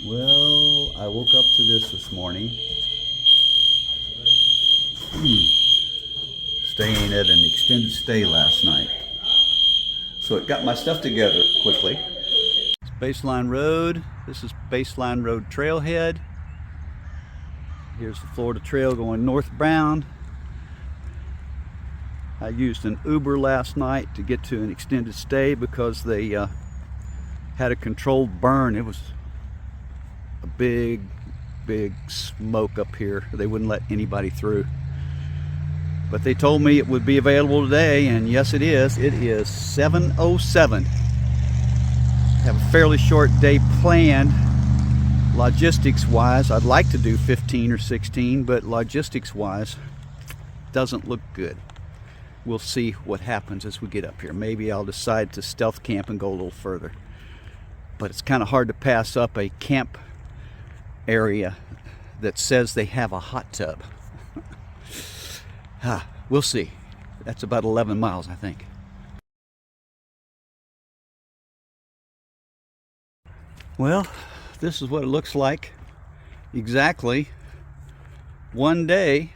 Well, I woke up to this morning. Staying at an extended stay last night. So it got my stuff together quickly. It's Baseline Road. This is Baseline Rd Trailhead. Here's the Florida Trail going northbound. I used an Uber last night to get to an extended stay because they had a controlled burn. It was a big smoke up here. They wouldn't let anybody through. But they told me it would be available today, and yes it is. It is 7:07. I have a fairly short day planned. Logistics wise, I'd like to do 15 or 16, but logistics wise, doesn't look good. We'll see what happens as we get up here. Maybe I'll decide to stealth camp and go a little further. But it's kind of hard to pass up a camp area that says they have a hot tub. We'll see. That's about 11 miles, I think. Well, this is what it looks like exactly one day,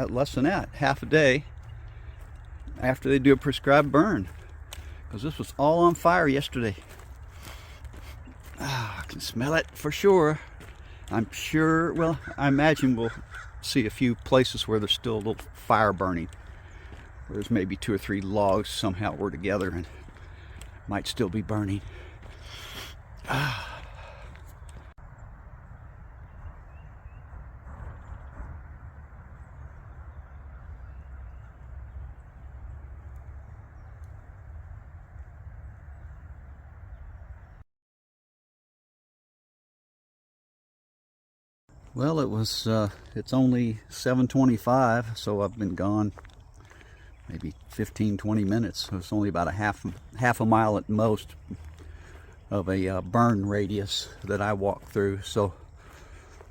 less than that, half a day after they do a prescribed burn, because this was all on fire yesterday. I can smell it for sure. I'm sure, well, I imagine we'll see a few places where there's still a little fire burning. There's maybe 2 or 3 logs somehow were together and might still be burning. Well, it's only 7:25, so I've been gone maybe 15-20 minutes. So it's only about a half a mile at most of a burn radius that I walked through. So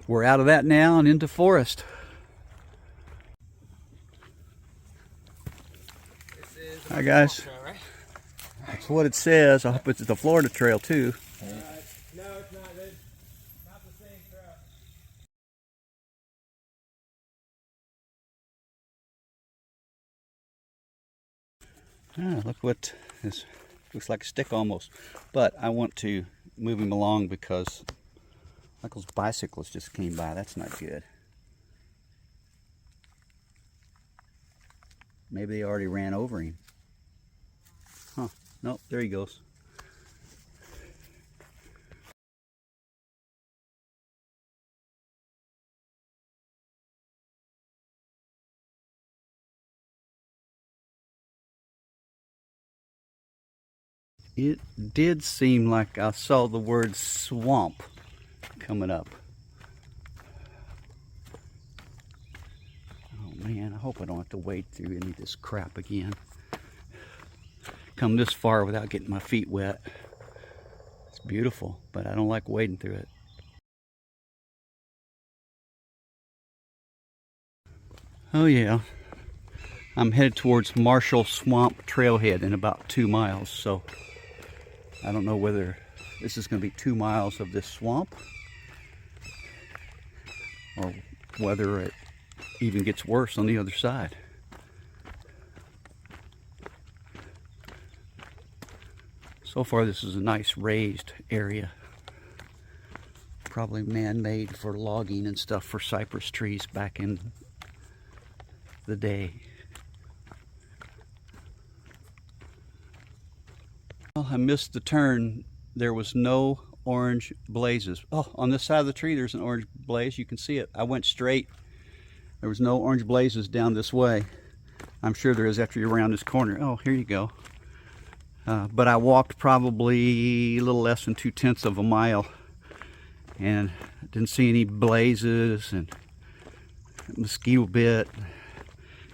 we're out of that now and into forest. Hi guys. Trail, right? That's what it says. I hope it's the Florida Trail too. No, it's not. It's not the same trail. Look what this looks like a stick almost. But I want to move him along because Michael's bicyclist just came by. That's not good. Maybe they already ran over him. Huh. Nope, there he goes. It did seem like I saw the word swamp coming up. Oh man, I hope I don't have to wade through any of this crap again. Come this far without getting my feet wet. It's beautiful, but I don't like wading through it. Oh yeah, I'm headed towards Marshall Swamp Trailhead in about 2 miles, so I don't know whether this is going to be 2 miles of this swamp or whether it even gets worse on the other side. So far this is a nice raised area, probably man-made for logging and stuff for cypress trees back in the day. Well, I missed the turn. There was no orange blazes. Oh, on this side of the tree there's an orange blaze. You can see it. I went straight. There was no orange blazes down this way. I'm sure there is after you're around this corner. Oh, here you go. But I walked probably a little less than 2/10 of a mile and didn't see any blazes and mosquito bit.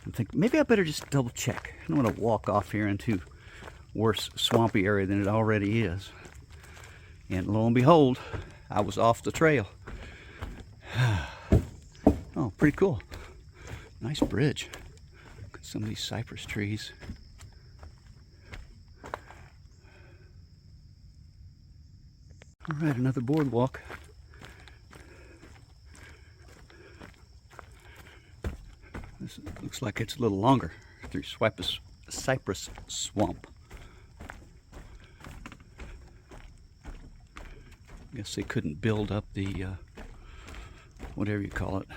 I'm thinking maybe I better just double check. I don't want to walk off here into worse swampy area than it already is. And lo and behold, I was off the trail. Oh, pretty cool. Nice bridge. Look at some of these cypress trees. All right, another boardwalk. Looks like it's a little longer through cypress swamp. Guess they couldn't build up the whatever you call it,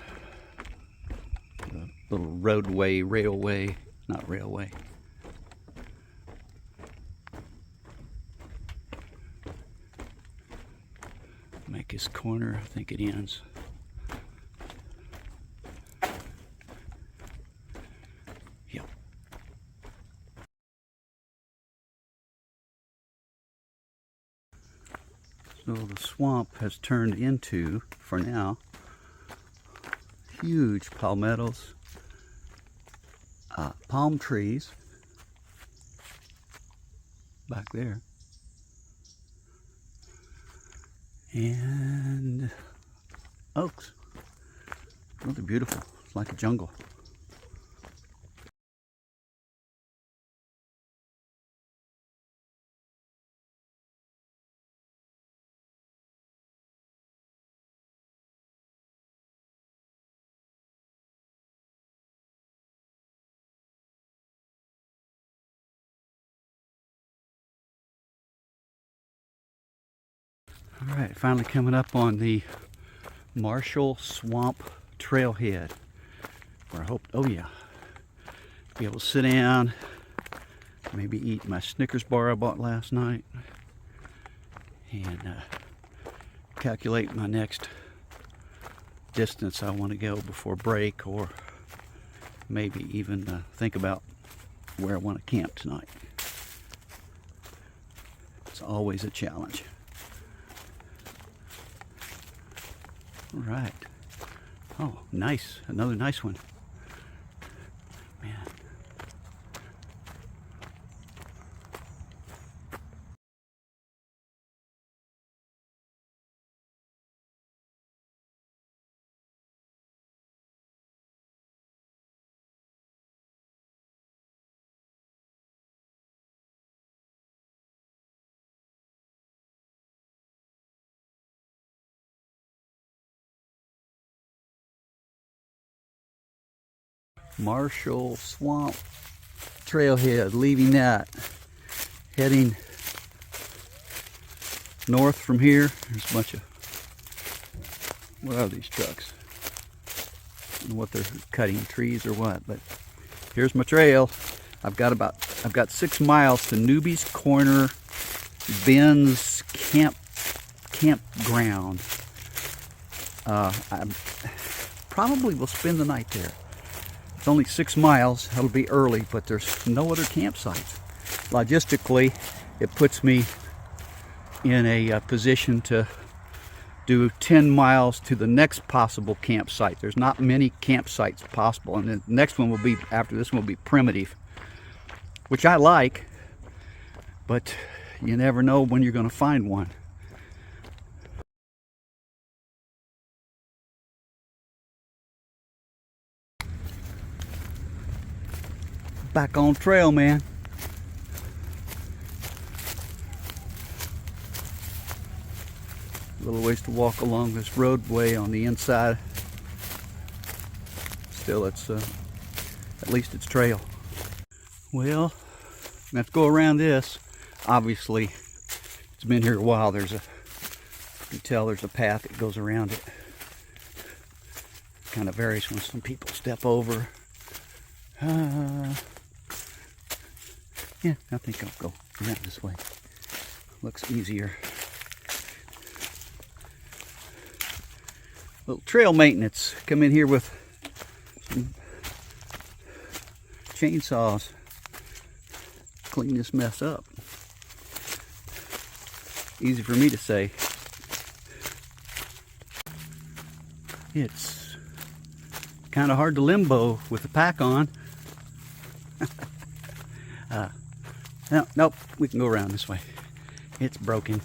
the little railway, not railway. Make his corner, I think it ends. Yep. So the swamp has turned into, for now, huge palmettos, palm trees back there, and oaks. Really beautiful. It's like a jungle. All right, finally coming up on the Marshall Swamp Trailhead, where I hope, oh yeah, be able to sit down, maybe eat my Snickers bar I bought last night, and calculate my next distance I want to go before break, or maybe even think about where I want to camp tonight. It's always a challenge. All right. Oh, nice. Another nice one. Man. Marshall Swamp Trailhead, leaving that, heading north from here. There's a bunch of, what are these trucks? I don't know what they're cutting, trees or what, but here's my trail. I've got 6 miles to Nuby's Corner Ben's Campground. I probably will spend the night there. It's only 6 miles. It'll be early, but there's no other campsites. Logistically, it puts me in a position to do 10 miles to the next possible campsite. There's not many campsites possible, and the next one will be, after this one, will be primitive, which I like, but you never know when you're going to find one. Back on trail, man. A little ways to walk along this roadway on the inside. Still, it's at least it's trail. Well, let's go around this. Obviously, it's been here a while. You can tell there's a path that goes around it. Kind of varies when some people step over. Yeah, I think I'll go around this way. Looks easier. Little trail maintenance. Come in here with some chainsaws. Clean this mess up. Easy for me to say. It's kind of hard to with the pack on. No, nope, we can go around this way. It's broken.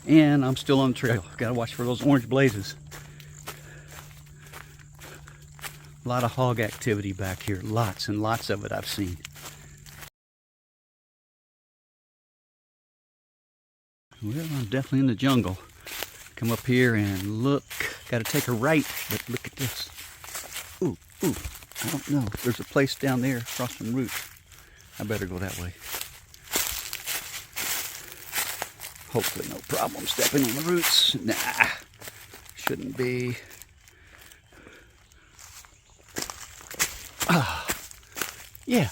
And I'm still on the trail. Gotta watch for those orange blazes. A lot of hog activity back here. Lots and lots of it I've seen. Well, I'm definitely in the jungle. Come up here and look Got to take a right, but look at this. Ooh, I don't know. There's a place down there across some roots. I better go that way. Hopefully no problem stepping on the roots. Nah, shouldn't be. Yeah.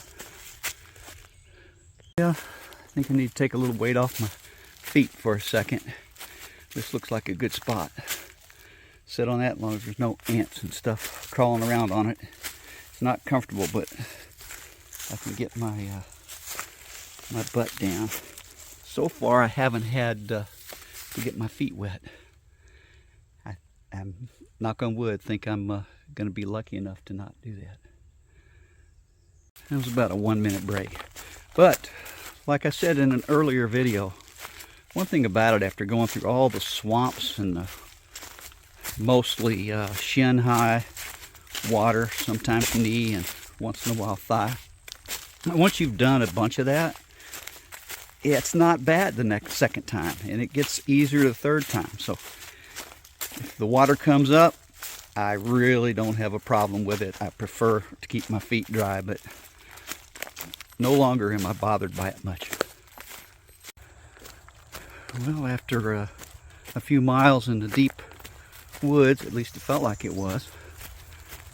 Yeah, I think I need to take a little weight off my feet for a second. This looks like a good spot. Sit on that as long as there's no ants and stuff crawling around on it. It's not comfortable, but I can get my my butt down. So far, I haven't had to get my feet wet. I'm, knock on wood, think I'm going to be lucky enough to not do that. That was about a 1-minute break. But, like I said in an earlier video, one thing about it, after going through all the swamps and the mostly shin-high water, sometimes knee and once in a while thigh, once you've done a bunch of that, it's not bad the second time, and it gets easier the third time. So if the water comes up, I really don't have a problem with it. I prefer to keep my feet dry, but no longer am I bothered by it much. Well, after a few miles in the deep woods, at least it felt like it was,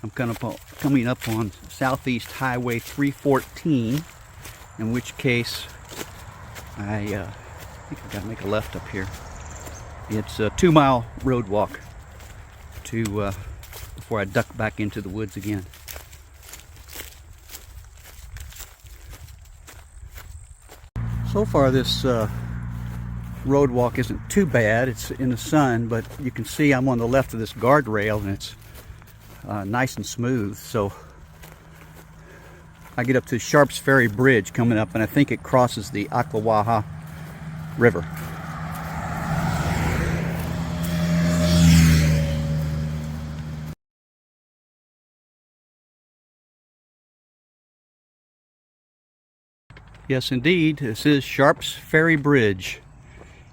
I'm coming up on Southeast Highway 314, in which case I think I've got to make a left up here. It's a 2-mile road walk to before I duck back into the woods again. So far this road walk isn't too bad. It's in the sun, but you can see I'm on the left of this guardrail and it's nice and smooth. So I get up to Sharps Ferry Bridge coming up, and I think it crosses the Oklawaha River. Yes, indeed, this is Sharps Ferry Bridge,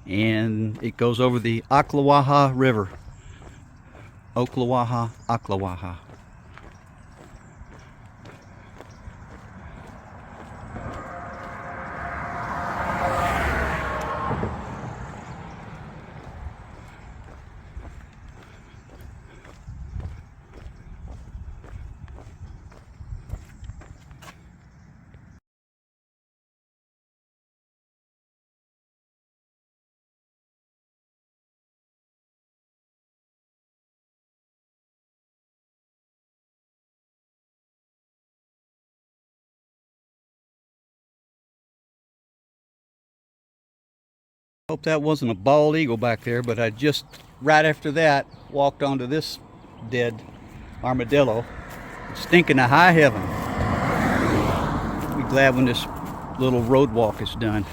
and it goes over the Oklawaha River. Oklawaha. Hope that wasn't a bald eagle back there, but I just, right after that, walked onto this dead armadillo, stinking to high heaven. I'll be glad when this little road walk is done.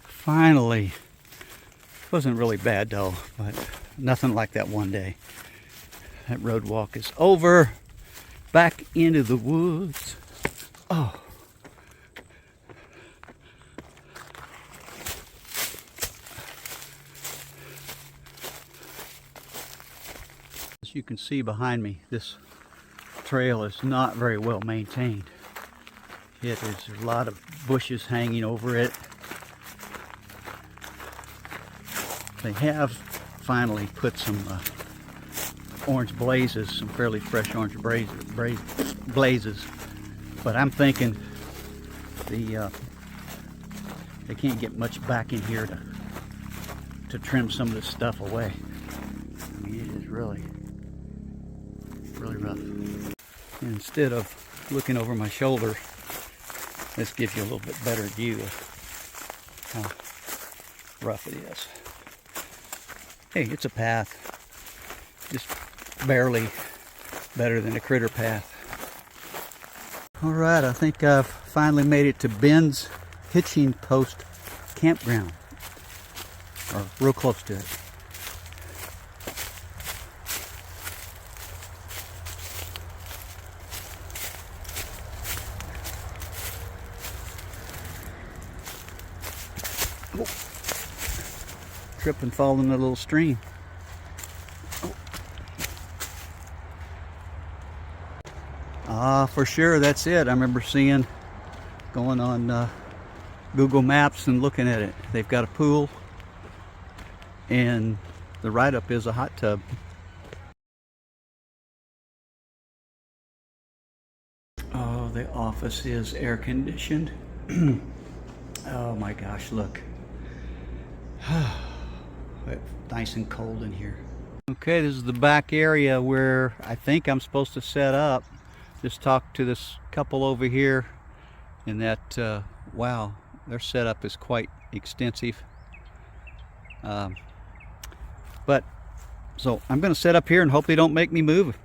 Finally. Wasn't really bad though, but nothing like that one day. That road walk is over. Back into the woods. Oh. As you can see behind me, this trail is not very well maintained. Yet there's a lot of bushes hanging over it. They have finally put some orange blazes, some fairly fresh orange blazes, but I'm thinking they can't get much back in here to trim some of this stuff away. I mean, it is really rough. And instead of looking over my shoulder, this gives you a little bit better view of how rough it is. Hey, it's a path. Just barely better than a critter path. Alright, I think I've finally made it to Ben's Hitching Post Campground. Or real close to it. trip and fall in the little stream. Ah, for sure, that's it. I remember going on Google Maps and looking at it. They've got a pool, and the write-up is a hot tub. Oh, the office is air conditioned. Oh my gosh, look. It's nice and cold in here. Okay, this is the back area where I think I'm supposed to set up. Just talked to this couple over here, and that, wow, their setup is quite extensive. But so I'm going to set up here and hope they don't make me move.